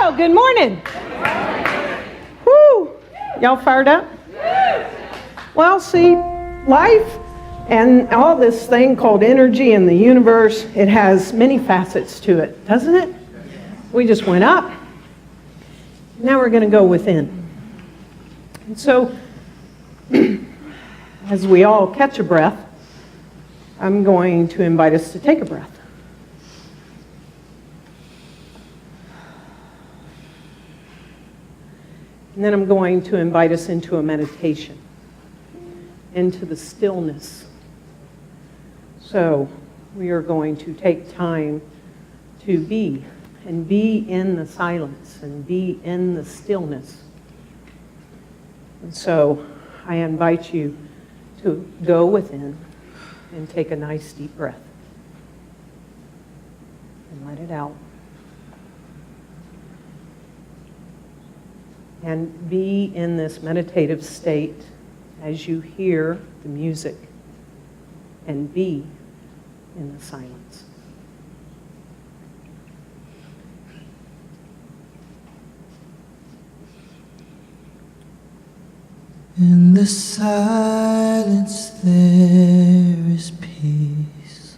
Well, good morning. Woo! Y'all fired up? Well, see, life and all this thing called energy in the universe, it has many facets to it, doesn't it? We just went up. Now we're going to go within. And so, as we all catch a breath, I'm going to invite us to take a breath. And then I'm going to invite us into a meditation, into the stillness. So we are going to take time to be, and be in the silence, and be in the stillness. And so I invite you to go within and take a nice deep breath. And let it out. And be in this meditative state as you hear the music, and be in the silence. In the silence there is peace.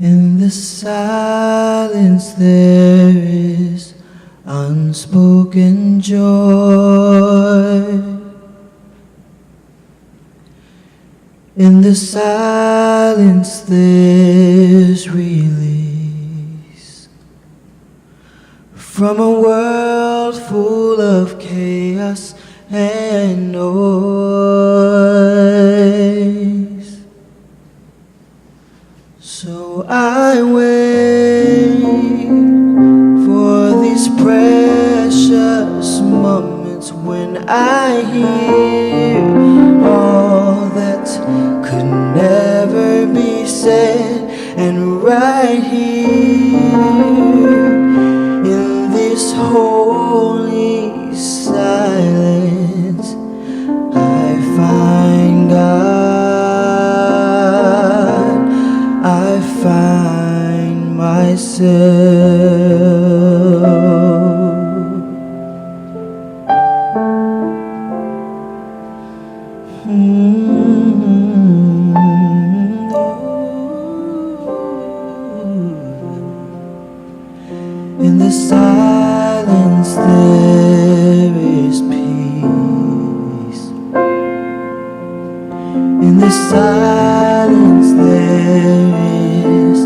In the silence there is unspoken joy. In the silence there's release from a world full of chaos and noise. So I wait for these precious moments when I hear all that could never be said, and right here in this holy silence I find God, I find myself. In the silence there is peace. In the silence there is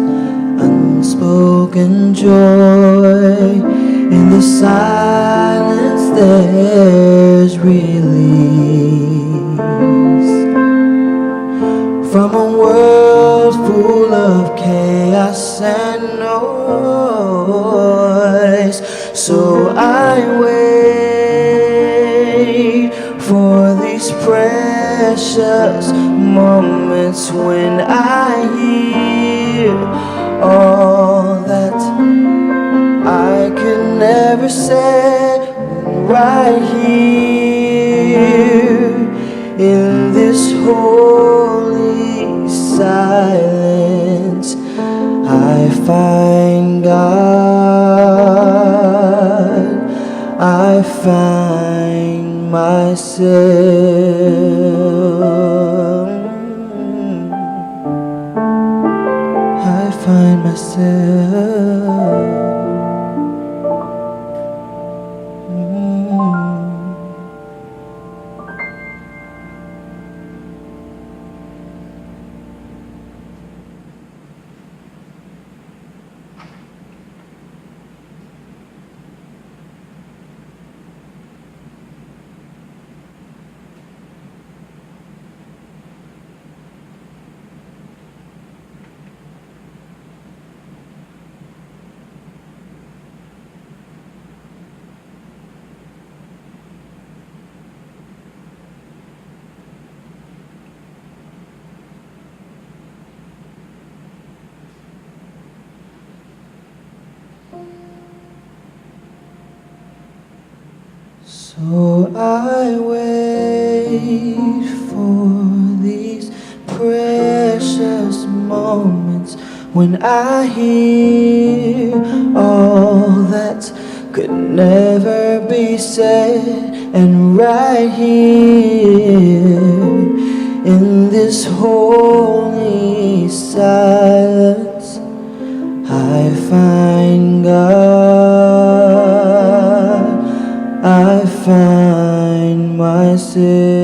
unspoken joy. In the silence there's release from a world full of chaos and noise. So I wait for these precious moments when I hear all that I could never say, right here in this holy silence I find God, I find myself, I find myself. So I wait for these precious moments when I hear all that could never be said. And right here in this holy silence, I find God, I find myself.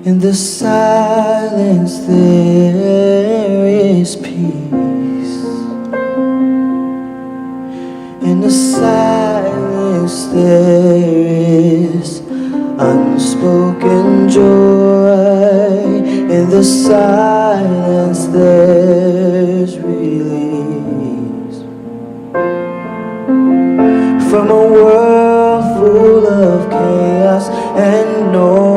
In the silence there is peace. In the silence there is unspoken joy. In the silence there's release from a world full of chaos and noise.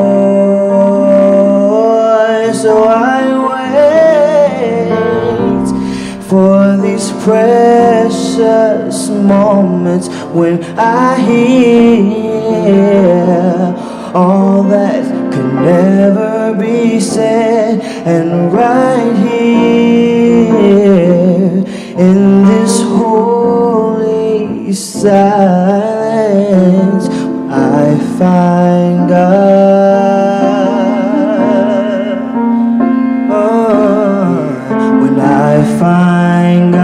So I wait for these precious moments when I hear all that could never be said. And right here in this holy silence, I find God. When I find God,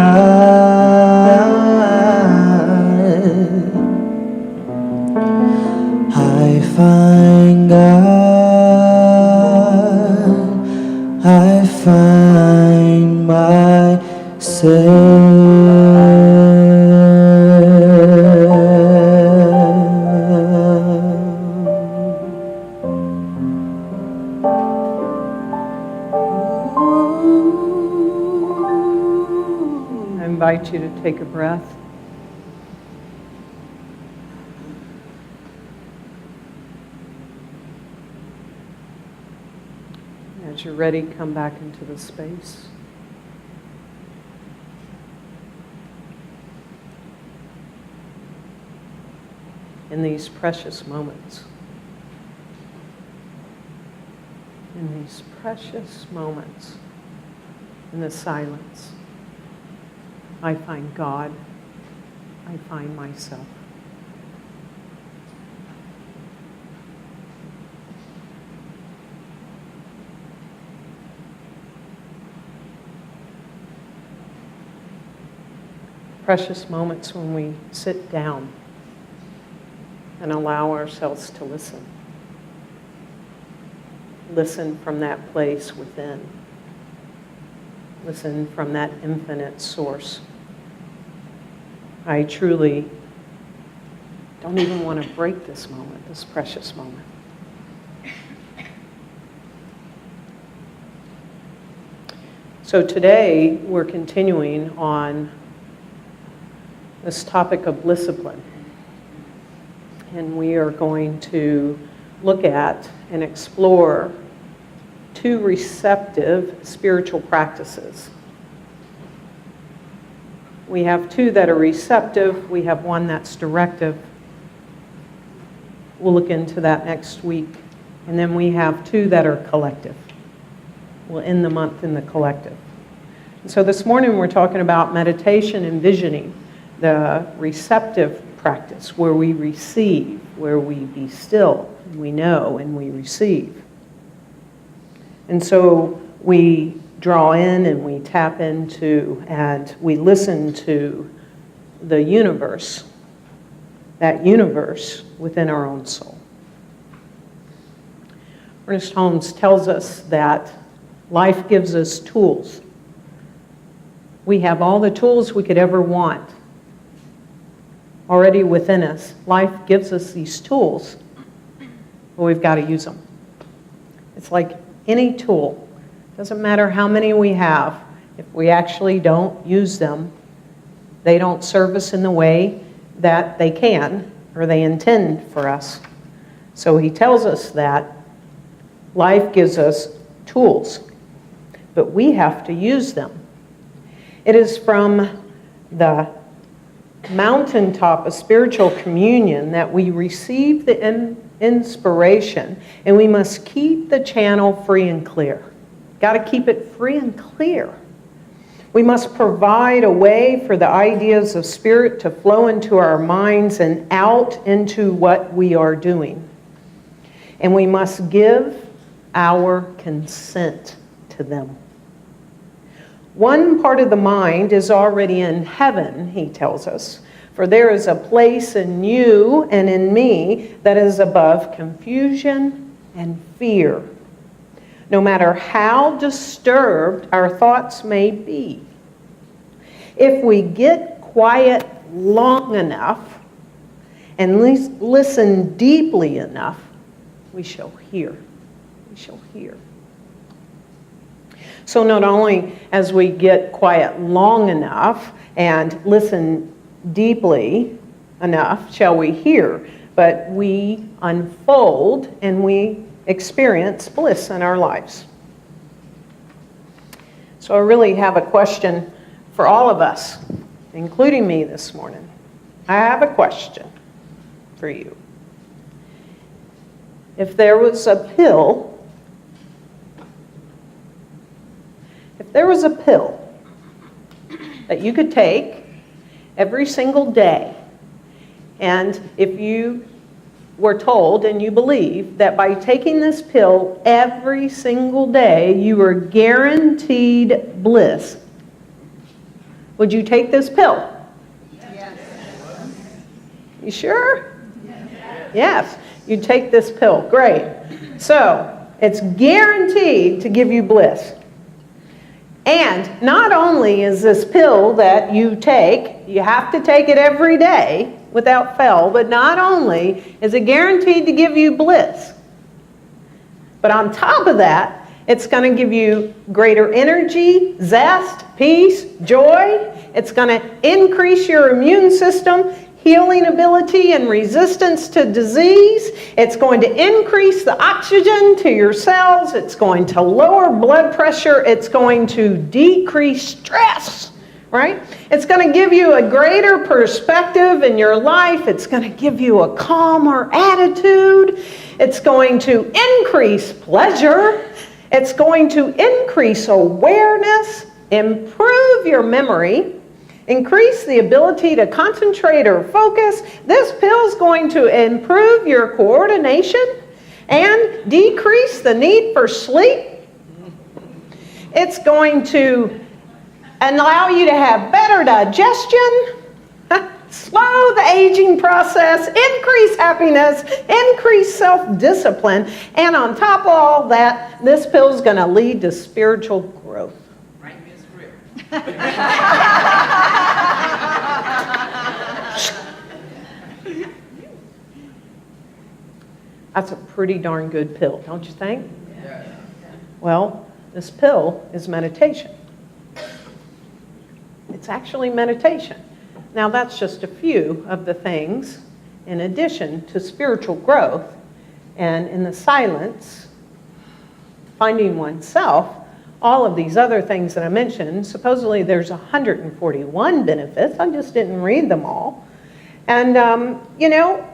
I find God, I find myself. I invite you to take a breath. As you're ready, come back into the space. In these precious moments, in these precious moments, in the silence, I find God, I find myself. Precious moments when we sit down and allow ourselves to listen. Listen from that place within. Listen from that infinite source. I truly don't even want to break this moment, this precious moment. So today we're continuing on this topic of discipline. And we are going to look at and explore 2 receptive spiritual practices. We have 2 that are receptive. We have 1 that's directive. We'll look into that next week. And then we have 2 that are collective. We'll end the month in the collective. And so this morning we're talking about meditation and visioning, the receptive practice where we receive, where we be still, we know, and we receive. And so we draw in and we tap into and we listen to the universe, that universe within our own soul. Ernest Holmes tells us that life gives us tools. We have all the tools we could ever want already within us. Life gives us these tools, but we've got to use them. It's like any tool. Doesn't matter how many we have. If we actually don't use them, they don't serve us in the way that they can or they intend for us. So he tells us that life gives us tools, but we have to use them. It is from the mountaintop of spiritual communion that we receive the inspiration, and we must keep the channel free and clear. Got to keep it free and clear. We must provide a way for the ideas of spirit to flow into our minds and out into what we are doing. And we must give our consent to them. One part of the mind is already in heaven, he tells us, for there is a place in you and in me that is above confusion and fear, no matter how disturbed our thoughts may be. If we get quiet long enough and listen deeply enough, we shall hear. We shall hear. So not only as we get quiet long enough and listen deeply enough shall we hear, but we unfold and we experience bliss in our lives. So I really have a question for all of us, including me this morning. I have a question for you. If there was a pill that you could take every single day, and if you were told and you believe that by taking this pill every single day, you were guaranteed bliss, would you take this pill? Yes. You sure? Yes, you take this pill. Great. So, it's guaranteed to give you bliss. And not only is this pill that you take, you have to take it every day without fail, but not only is it guaranteed to give you bliss, but on top of that, it's going to give you greater energy, zest, peace, joy. It's going to increase your immune system, healing ability and resistance to disease. It's going to increase the oxygen to your cells. It's going to lower blood pressure. It's going to decrease stress, right? It's going to give you a greater perspective in your life. It's going to give you a calmer attitude. It's going to increase pleasure. It's going to increase awareness, improve your memory, increase the ability to concentrate or focus. This pill is going to improve your coordination and decrease the need for sleep. It's going to allow you to have better digestion, slow the aging process, increase happiness, increase self-discipline, and on top of all that, this pill is going to lead to spiritual growth. That's a pretty darn good pill, don't you think? Yes. Well, this pill is meditation. It's actually meditation. Now, that's just a few of the things in addition to spiritual growth and in the silence, finding oneself. All of these other things that I mentioned, supposedly there's 141 benefits. I just didn't read them all. And,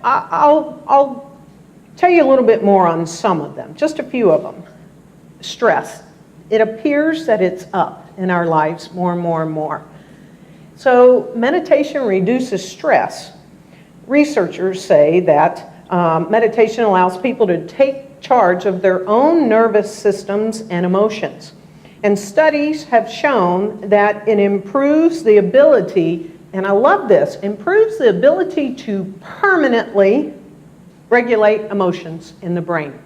I'll tell you a little bit more on some of them, just a few of them. Stress. It appears that it's up in our lives more and more and more. So meditation reduces stress. Researchers say that meditation allows people to take charge of their own nervous systems and emotions. And studies have shown that it improves the ability, and I love this, improves the ability to permanently regulate emotions in the brain.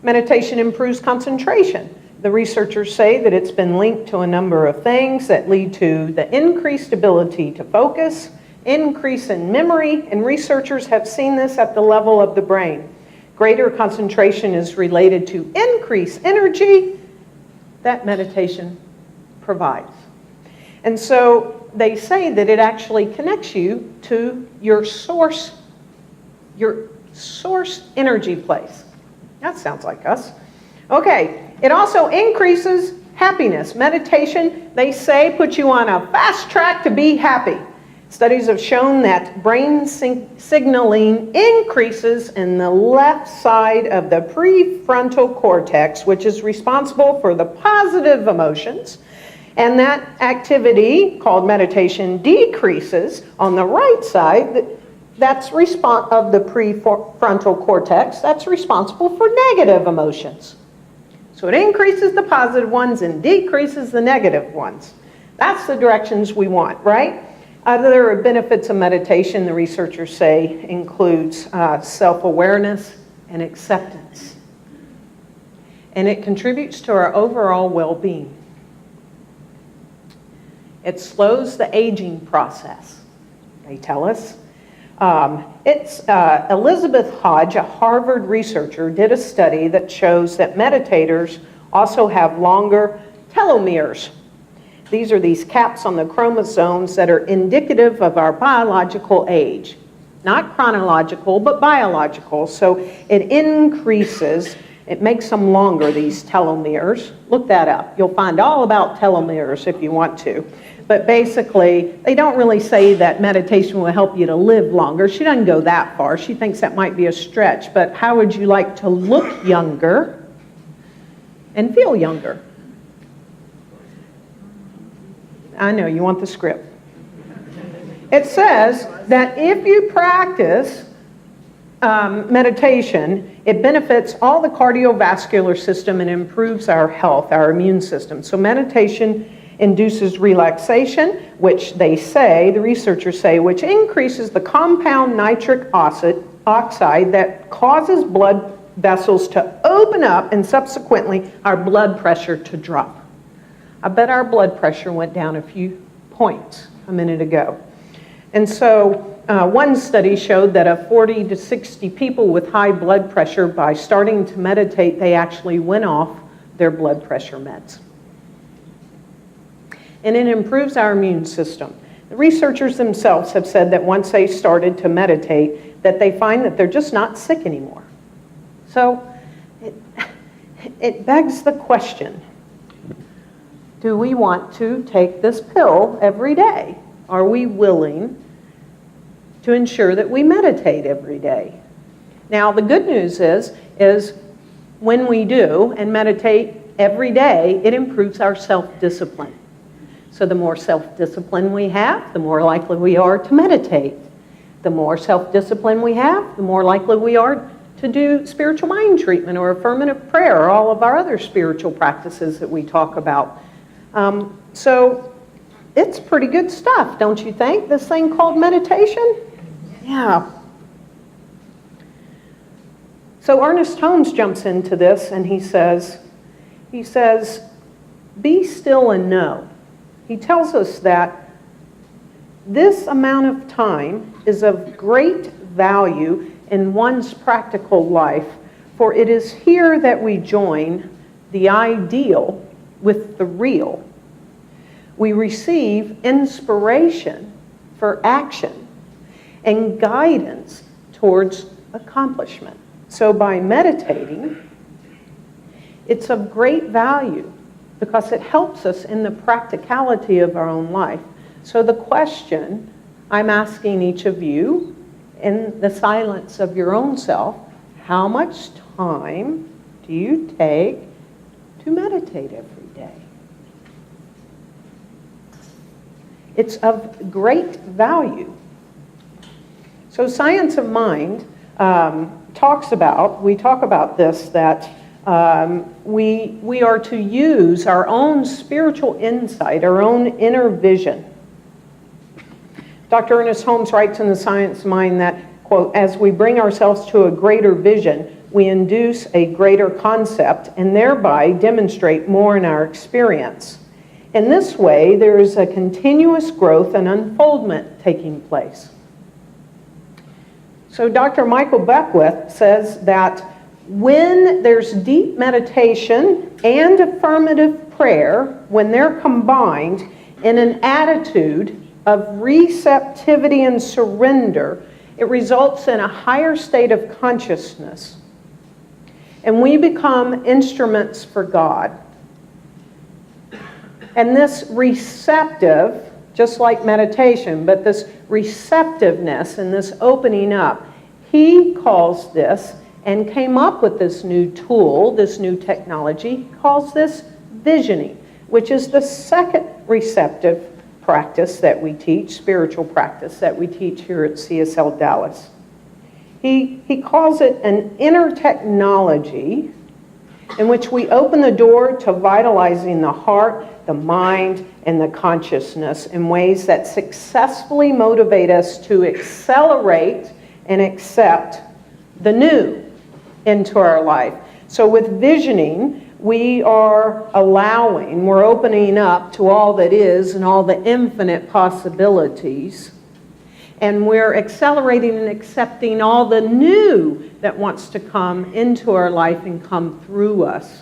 Meditation improves concentration. The researchers say that it's been linked to a number of things that lead to the increased ability to focus, increase in memory, and researchers have seen this at the level of the brain. Greater concentration is related to increased energy that meditation provides. And so they say that it actually connects you to your source energy place. That sounds like us. Okay, it also increases happiness. Meditation, they say, puts you on a fast track to be happy. Studies have shown that brain signaling increases in the left side of the prefrontal cortex, which is responsible for the positive emotions, and that activity, called meditation, decreases on the right side of the prefrontal cortex that's responsible for negative emotions. So it increases the positive ones and decreases the negative ones. That's the directions we want, right? Other benefits of meditation, the researchers say, includes self-awareness and acceptance. And it contributes to our overall well-being. It slows the aging process, they tell us. Elizabeth Hodge, a Harvard researcher, did a study that shows that meditators also have longer telomeres. These are these caps on the chromosomes that are indicative of our biological age. Not chronological, but biological. So it increases, it makes them longer, these telomeres. Look that up. You'll find all about telomeres if you want to. But basically, they don't really say that meditation will help you to live longer. She doesn't go that far. She thinks that might be a stretch. But how would you like to look younger and feel younger? I know, you want the script. It says that if you practice meditation, it benefits all the cardiovascular system and improves our health, our immune system. So meditation induces relaxation, which they say, the researchers say, which increases the compound nitric oxide that causes blood vessels to open up and subsequently our blood pressure to drop. I bet our blood pressure went down a few points a minute ago. And so one study showed that of 40 to 60 people with high blood pressure, by starting to meditate, they actually went off their blood pressure meds. And it improves our immune system. The researchers themselves have said that once they started to meditate, that they find that they're just not sick anymore. So it begs the question, do we want to take this pill every day? Are we willing to ensure that we meditate every day? Now, the good news is when we do and meditate every day, it improves our self-discipline. So the more self-discipline we have, the more likely we are to meditate. The more self-discipline we have, the more likely we are to do spiritual mind treatment or affirmative prayer or all of our other spiritual practices that we talk about. So it's pretty good stuff, don't you think? This thing called meditation? Yeah. So Ernest Holmes jumps into this and he says, be still and know. He tells us that this amount of time is of great value in one's practical life, for it is here that we join the ideal with the real. We receive inspiration for action and guidance towards accomplishment. So by meditating, it's of great value because it helps us in the practicality of our own life. So the question I'm asking each of you in the silence of your own self, how much time do you take to meditate every day? It's of great value. So Science of Mind talk about this, that we are to use our own spiritual insight, our own inner vision. Dr. Ernest Holmes writes in the Science of Mind that, quote, as we bring ourselves to a greater vision, we induce a greater concept and thereby demonstrate more in our experience. In this way, there is a continuous growth and unfoldment taking place. So Dr. Michael Beckwith says that when there's deep meditation and affirmative prayer, when they're combined in an attitude of receptivity and surrender, it results in a higher state of consciousness. And we become instruments for God. And this receptive just like meditation, but this receptiveness and this opening up. He calls this, and came up with this new tool, this new technology, he calls this visioning, which is the second receptive practice that we teach, spiritual practice that we teach here at CSLDallas. He calls it an inner technology in which we open the door to vitalizing the heart, the mind, and the consciousness in ways that successfully motivate us to accelerate and accept the new into our life. So with visioning, we are allowing, we're opening up to all that is and all the infinite possibilities. And we're accelerating and accepting all the new that wants to come into our life and come through us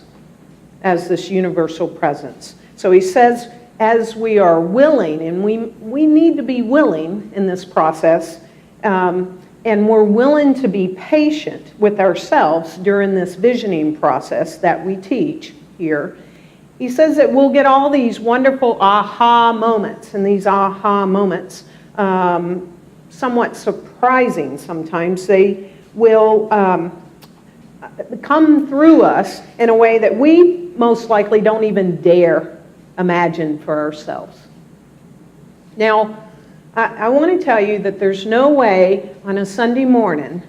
as this universal presence. So he says, as we are willing, and we need to be willing in this process, and we're willing to be patient with ourselves during this visioning process that we teach here. He says that we'll get all these wonderful aha moments, and these aha moments, somewhat surprising sometimes, they will come through us in a way that we most likely don't even dare imagine for ourselves. Now, I want to tell you that there's no way on a Sunday morning,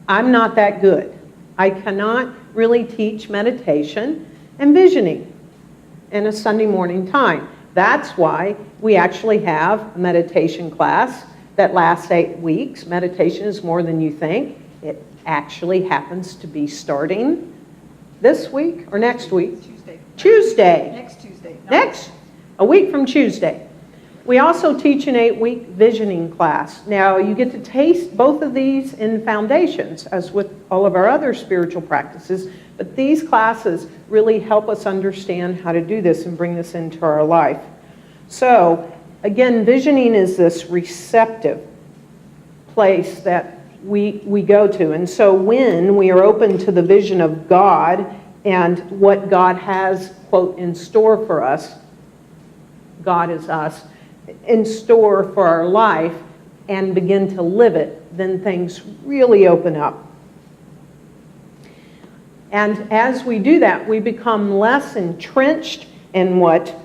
I'm not that good. I cannot really teach meditation and visioning in a Sunday morning time. That's why we actually have a meditation class that lasts 8 weeks. Meditation is more than you think. It actually happens to be starting this week or next week? Tuesday. Next Tuesday. A week from Tuesday. We also teach an 8-week visioning class. Now, you get to taste both of these in foundations, as with all of our other spiritual practices, but these classes really help us understand how to do this and bring this into our life. So, again, visioning is this receptive place that we go to. And so when we are open to the vision of God and what God has, quote, in store for us, God is us, in store for our life, and begin to live it, then things really open up. And as we do that, we become less entrenched in what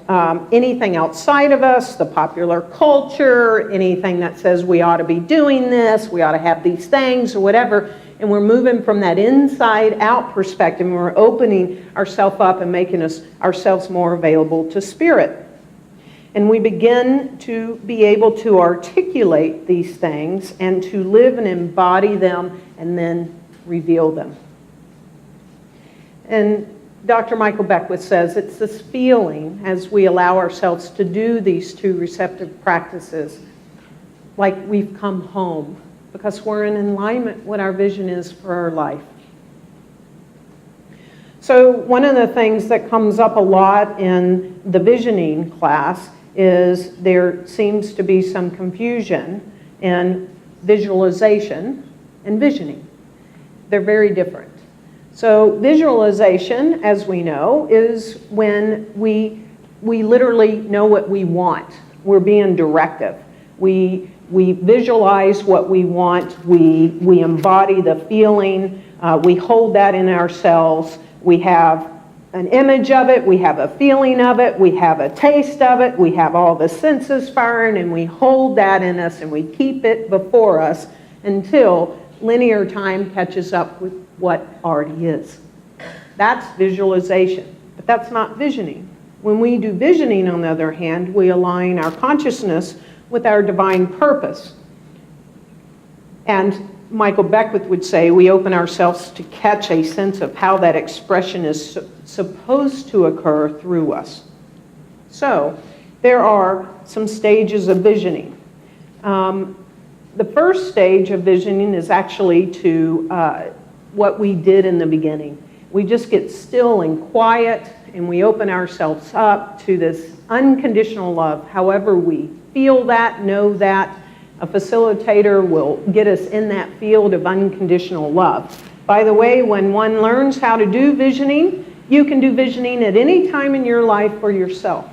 anything outside of us, the popular culture, anything that says we ought to be doing this, we ought to have these things or whatever, and we're moving from that inside out perspective, and we're opening ourselves up and making ourselves more available to spirit. And we begin to be able to articulate these things and to live and embody them and then reveal them. And Dr. Michael Beckwith says it's this feeling as we allow ourselves to do these two receptive practices, like we've come home, because we're in alignment what our vision is for our life. So one of the things that comes up a lot in the visioning class is there seems to be some confusion in visualization and visioning. They're very different. So visualization, as we know, is when we literally know what we want. We're being directive. We visualize what we want. We embody the feeling. We hold that in ourselves. We have an image of it, we have a feeling of it, we have a taste of it, we have all the senses firing, and we hold that in us and we keep it before us until linear time catches up with what already is. That's visualization, but that's not visioning. When we do visioning, on the other hand, we align our consciousness with our divine purpose. And Michael Beckwith would say we open ourselves to catch a sense of how that expression is supposed to occur through us. So there are some stages of visioning. The first stage of visioning is actually to what we did in the beginning. We just get still and quiet, and we open ourselves up to this unconditional love. However we feel that, know that, a facilitator will get us in that field of unconditional love. By the way, when one learns how to do visioning, you can do visioning at any time in your life for yourself.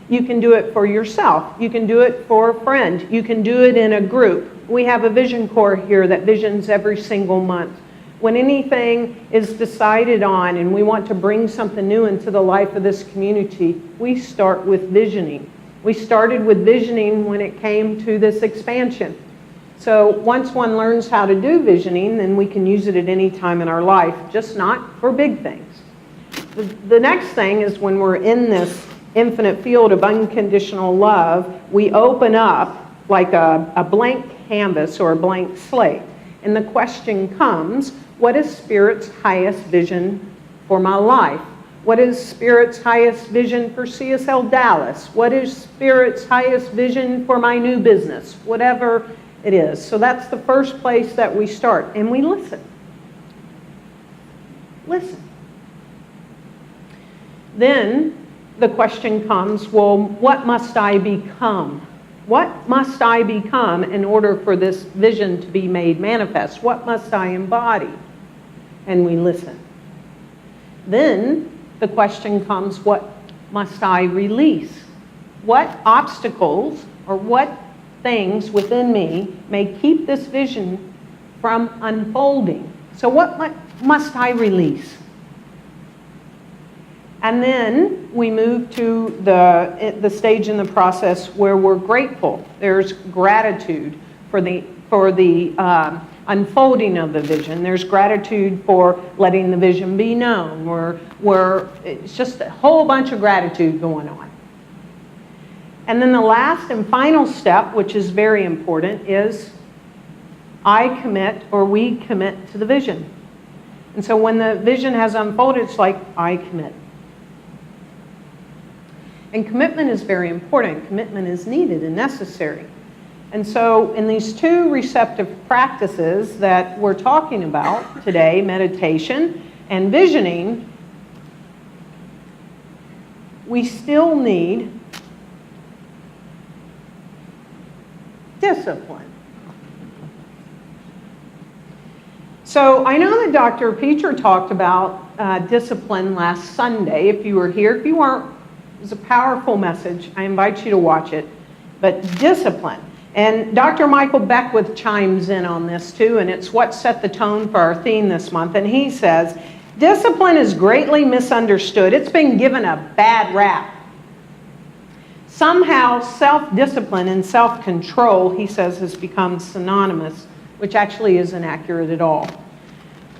You can do it for yourself. You can do it for a friend. You can do it in a group. We have a vision core here that visions every single month. When anything is decided on and we want to bring something new into the life of this community, we start with visioning. We started with visioning when it came to this expansion. So once one learns how to do visioning, then we can use it at any time in our life, just not for big things. The next thing is when we're in this infinite field of unconditional love, we open up like a blank canvas or a blank slate. And the question comes, what is Spirit's highest vision for my life? What is Spirit's highest vision for CSLDallas? What is Spirit's highest vision for my new business? Whatever it is. So that's the first place that we start. And we listen. Listen. Then the question comes, well, what must I become? What must I become in order for this vision to be made manifest? What must I embody? And we listen. Then the question comes, what must I release? What obstacles or what things within me may keep this vision from unfolding? So what must I release? And then we move to the stage in the process where we're grateful. There's gratitude for the unfolding of the vision. There's gratitude for letting the vision be known. It's just a whole bunch of gratitude going on. And then the last and final step, which is very important, is I commit or we commit to the vision. And so when the vision has unfolded, it's like I commit. And commitment is very important. Commitment is needed and necessary. And so in these two receptive practices that we're talking about today, meditation and visioning, we still need discipline. So I know that Dr. Peter talked about discipline last Sunday. If you were here, if you weren't, it was a powerful message. I invite you to watch it. But discipline. And Dr. Michael Beckwith chimes in on this too, and it's what set the tone for our theme this month. And he says, discipline is greatly misunderstood. It's been given a bad rap. Somehow self-discipline and self-control, he says, has become synonymous, which actually isn't accurate at all.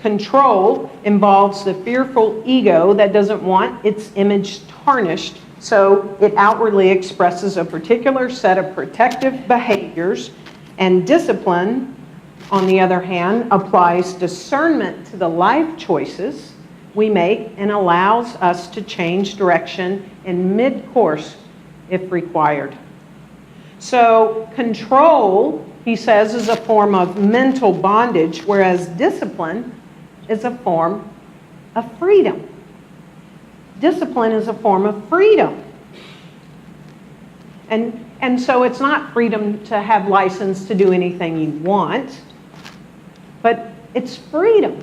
Control involves the fearful ego that doesn't want its image tarnished, so it outwardly expresses a particular set of protective behaviors. And discipline, on the other hand, applies discernment to the life choices we make and allows us to change direction in mid-course if required. So control, he says, is a form of mental bondage, whereas discipline is a form of freedom. Discipline is a form of freedom. And so it's not freedom to have license to do anything you want, but it's freedom.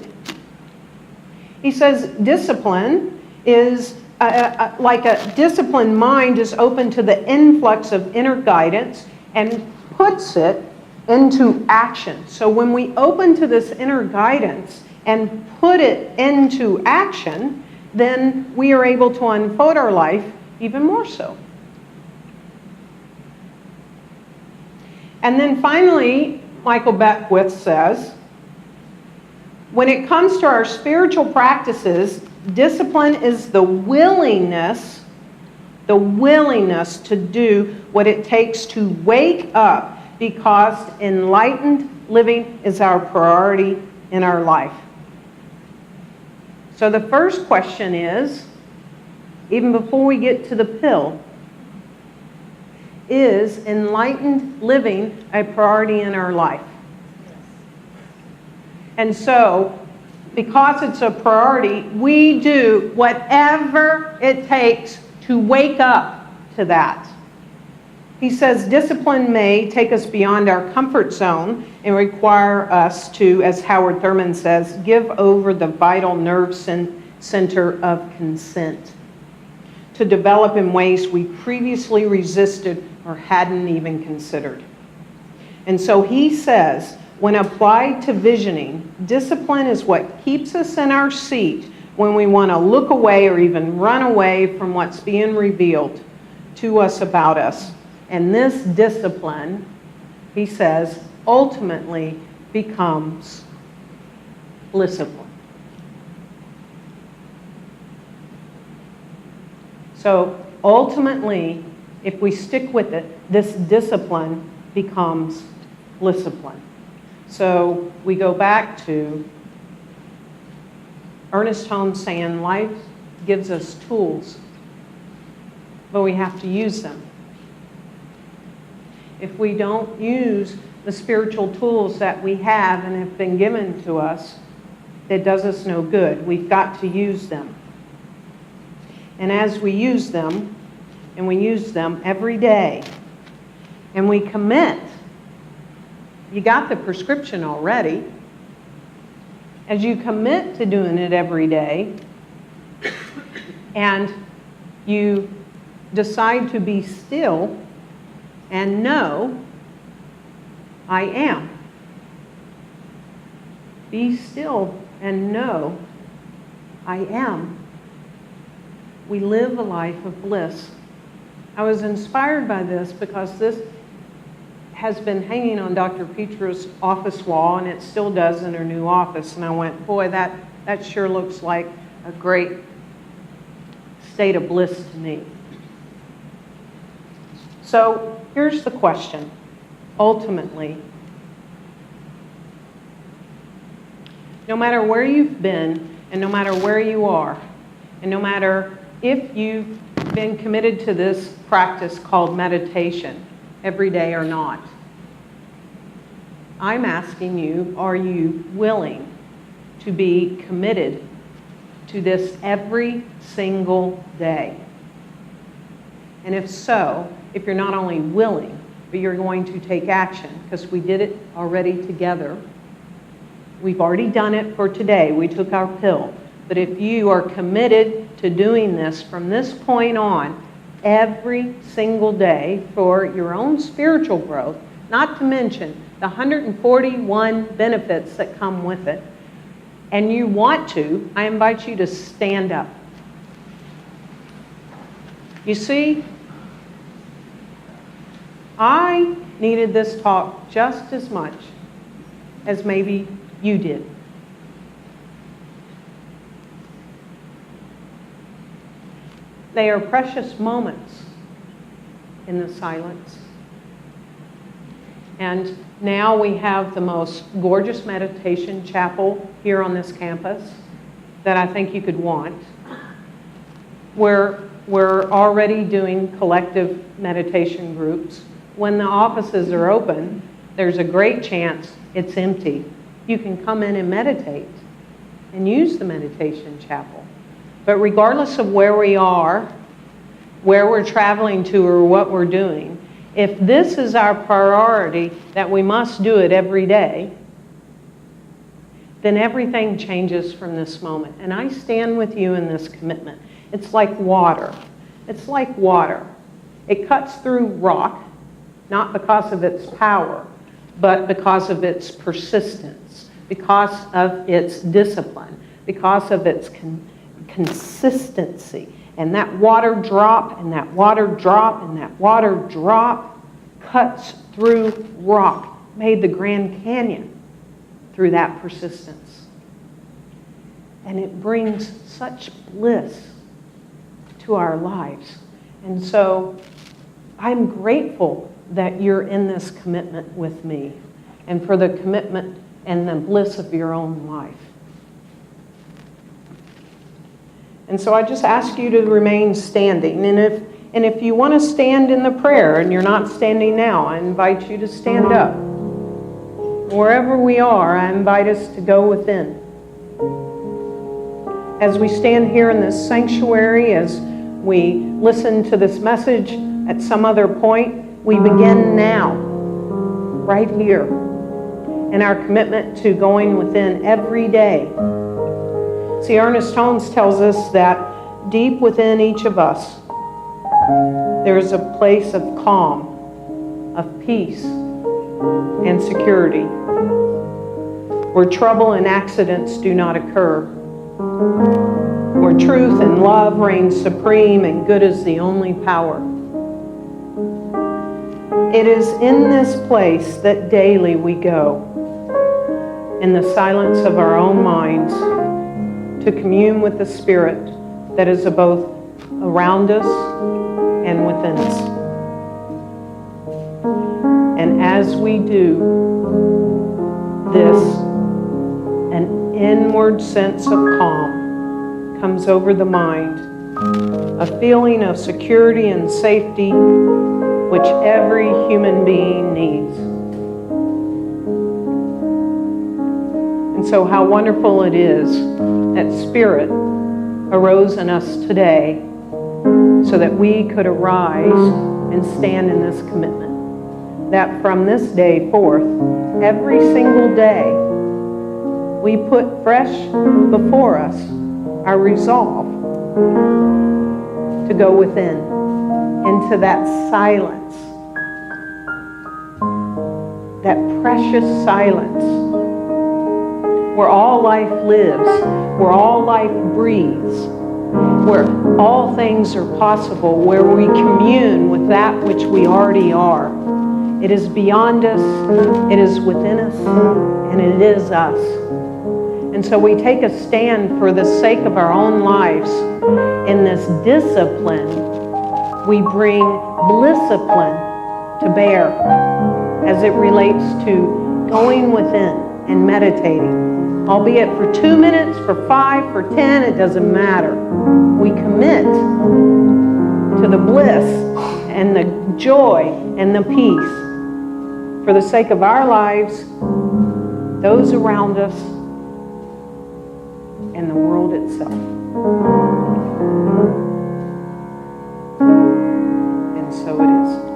He says discipline is like a disciplined mind is open to the influx of inner guidance and puts it into action. So when we open to this inner guidance and put it into action, then we are able to unfold our life even more so. And then finally, Michael Beckwith says, when it comes to our spiritual practices, discipline is the willingness to do what it takes to wake up, because enlightened living is our priority in our life. So the first question is, even before we get to the pill, is enlightened living a priority in our life? And so, because it's a priority, we do whatever it takes to wake up to that. He says discipline may take us beyond our comfort zone and require us to, as Howard Thurman says, give over the vital nerve center of consent. to develop in ways we previously resisted or hadn't even considered. And so he says, when applied to visioning, discipline is what keeps us in our seat when we want to look away or even run away from what's being revealed to us about us. And this discipline, he says, ultimately becomes discipline. So ultimately, if we stick with it, this discipline becomes discipline. So we go back to Ernest Holmes saying life gives us tools, but we have to use them. If we don't use the spiritual tools that we have and have been given to us, it does us no good. We've got to use them. And as we use them, and we use them every day, and we commit, you got the prescription already. As you commit to doing it every day, and you decide to be still and know, I am. Be still and know, I am. We live a life of bliss. I was inspired by this because this has been hanging on Dr. Petra's office wall, and it still does in her new office. And I went, boy, that sure looks like a great state of bliss to me. So here's the question. Ultimately, no matter where you've been, and no matter where you are, and no matter if you've been committed to this practice called meditation every day or not, I'm asking you, are you willing to be committed to this every single day? And if so, if you're not only willing, but you're going to take action, because we did it already together. We've already done it for today. We took our pill. But if you are committed to doing this from this point on, every single day for your own spiritual growth, not to mention the 141 benefits that come with it, and you want to, I invite you to stand up. You see, I needed this talk just as much as maybe you did. They are precious moments in the silence. And now we have the most gorgeous meditation chapel here on this campus that I think you could want. We're already doing collective meditation groups. When the offices are open, there's a great chance it's empty. You can come in and meditate and use the meditation chapel. But regardless of where we are, where we're traveling to, or what we're doing, if this is our priority, that we must do it every day, then everything changes from this moment. And I stand with you in this commitment. It's like water. It's like water. It cuts through rock, not because of its power, but because of its persistence, because of its discipline, because of its consistency. And that water drop, and that water drop, and that water drop cuts through rock, made the Grand Canyon through that persistence. And it brings such bliss to our lives. And so I'm grateful that you're in this commitment with me, and for the commitment and the bliss of your own life. And so I just ask you to remain standing. And if you want to stand in the prayer and you're not standing now, I invite you to stand up. Wherever we are, I invite us to go within. As we stand here in this sanctuary, as we listen to this message at some other point, we begin now, right here, in our commitment to going within every day. See, Ernest Holmes tells us that deep within each of us There is a place of calm, of peace, and security, where trouble and accidents do not occur, where truth and love reign supreme and good is the only power. It is in this place that daily we go, in the silence of our own minds, to commune with the Spirit that is both around us and within us. And as we do this, an inward sense of calm comes over the mind, a feeling of security and safety which every human being needs. And so how wonderful it is that Spirit arose in us today so that we could arise and stand in this commitment. That from this day forth, every single day, we put fresh before us our resolve to go within, into that silence, that precious silence, where all life lives, where all life breathes, where all things are possible, where we commune with that which we already are. It is beyond us, it is within us, and it is us. And so we take a stand for the sake of our own lives. In this discipline, we bring blisscipline to bear as it relates to going within and meditating. Albeit for 2 minutes, for 5, for 10, it doesn't matter. We commit to the bliss and the joy and the peace for the sake of our lives, those around us, and the world itself. And so it is.